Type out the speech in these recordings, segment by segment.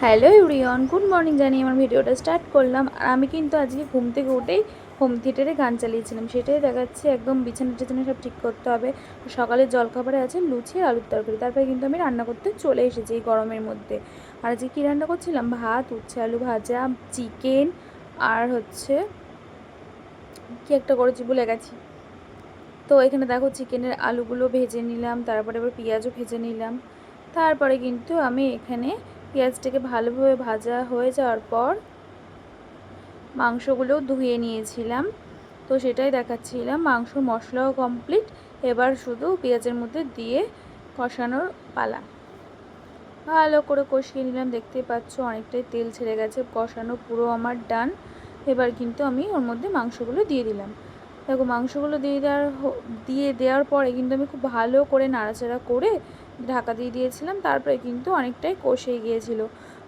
Hello everyone, good morning জানিয়ে আমার ভিডিওটা স্টার্ট করলাম। আর আমি কিন্তু আজকে ঘুম থেকে উঠেই হোম থিয়েটারে গান চালিয়েছিলাম, সেটাই দেখাচ্ছি। একদম বিছানা টিছানা সব ঠিক করতে হবে। সকালের জলখাবারে আছে লুচি আর আলুর তরকারি, তারপরে কিন্তু আমি রান্না করতে চলে এসেছি এই গরমের মধ্যে। আর আজকে কী রান্না করছিলাম, ভাত, উচ্ছে আলু ভাজা, চিকেন, আর হচ্ছে কী একটা করেছি ভুলে গেছি। তো এখানে দেখো চিকেনের আলুগুলো ভেজে নিলাম, তারপরে এবার পেঁয়াজও ভেজে নিলাম। তারপরে কিন্তু আমি এখানে পেঁয়াজটাকে ভালোভাবে ভাজা হয়ে যাওয়ার পর মাংসগুলোও ধুয়ে নিয়েছিলাম, তো সেটাই দেখাচ্ছিলাম। মাংসর মশলাও কমপ্লিট, এবার শুধু পেঁয়াজের মধ্যে দিয়ে কষানোর পালা। ভালো করে কষিয়ে নিলাম, দেখতেই পাচ্ছ অনেকটাই তেল ছেড়ে গেছে, কষানো পুরো আমার ডান। এবার কিন্তু আমি ওর মধ্যে মাংসগুলো দিয়ে দিলাম। দেখো মাংসগুলো দিয়ে দেওয়ার পরে কিন্তু আমি খুব ভালো করে নাড়াচাড়া করে ঢাকা দিয়ে দিয়েছিলাম। তারপরে কিন্তু অনেকটাই কষে গিয়েছিল।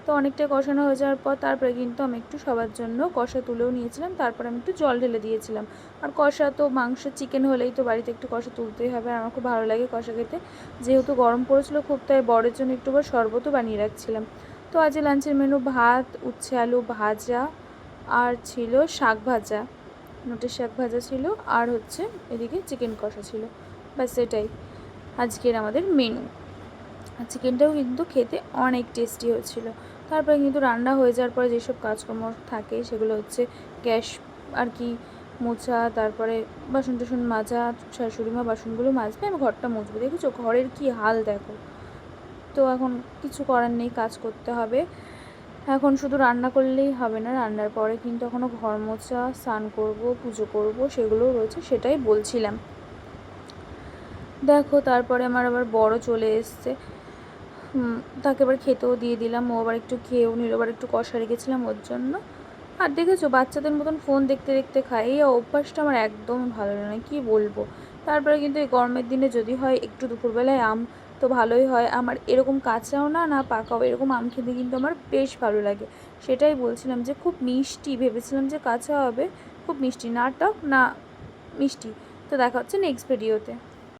তো অনেকটাই কষানো হয়ে যাওয়ার পর তারপরে কিন্তু আমি একটু সবার জন্য কষা তুলেও নিয়েছিলাম, তারপরে আমি একটু জল ঢেলে দিয়েছিলাম। আর কষা তো মাংস চিকেন হলেই তো বাড়িতে একটু কষা তুলতেই হবে, আর আমার খুব ভালো লাগে কষা খেতে। যেহেতু গরম পড়েছিল খুব, তাই বরের জন্য একটু শরবতও বানিয়ে রাখছিলাম। তো আজ লাঞ্চের মেনু ভাত, উচ্ছে আলু ভাজা, আর ছিল শাক ভাজা, নোটের শাক ভাজা ছিল, আর হচ্ছে এদিকে চিকেন কষা ছিল। ব্যাস এটাই আজকের আমাদের মেনু। আর চিকেনটাও কিন্তু খেতে অনেক টেস্টি হয়েছিল। তারপরে কিন্তু রান্না হয়ে যাওয়ার পরে যেসব কাজকর্ম থাকে সেগুলো হচ্ছে গ্যাস আর কি মোছা, তারপরে বাসন টাসন মাজা। শাশুড়িমা বাসনগুলো মাজবে, আমি ঘরটা মুছবো। দেখেছো ঘরের কি হাল দেখো। তো এখন কিছু করার নেই, কাজ করতে হবে। এখন শুধু রান্না করলেই হবে না, রান্নার পরে কিন্তু এখনও ঘর মোছা, স্নান করব, পুজো করব, সেগুলোও রয়েছে, সেটাই বলছিলাম। দেখো তারপরে আমার আবার বড় চলে এসছে, তাকে আবার খেতেও দিয়ে দিলাম। ও আবার একটু খেয়েও নিল, আবার একটু কষা রেখেছিলাম ওর জন্য। আর দেখেছো বাচ্চাদের মতন ফোন দেখতে দেখতে খায়, এই অভ্যাসটা আমার একদম ভালো লাগে না, কী বলবো। তারপরে কিন্তু এই গরমের দিনে যদি হয় একটু দুপুরবেলায় আম, তো ভালোই হয়। আমার এরকম কাঁচাও না, না পাকাও, এরকম আম খেতে কিন্তু আমার বেশ ভালো লাগে। সেটাই বলছিলাম যে খুব মিষ্টি, ভেবেছিলাম যে কাঁচা হবে, খুব মিষ্টি, না টক না মিষ্টি। তো দেখা হচ্ছে নেক্সট ভিডিওতে।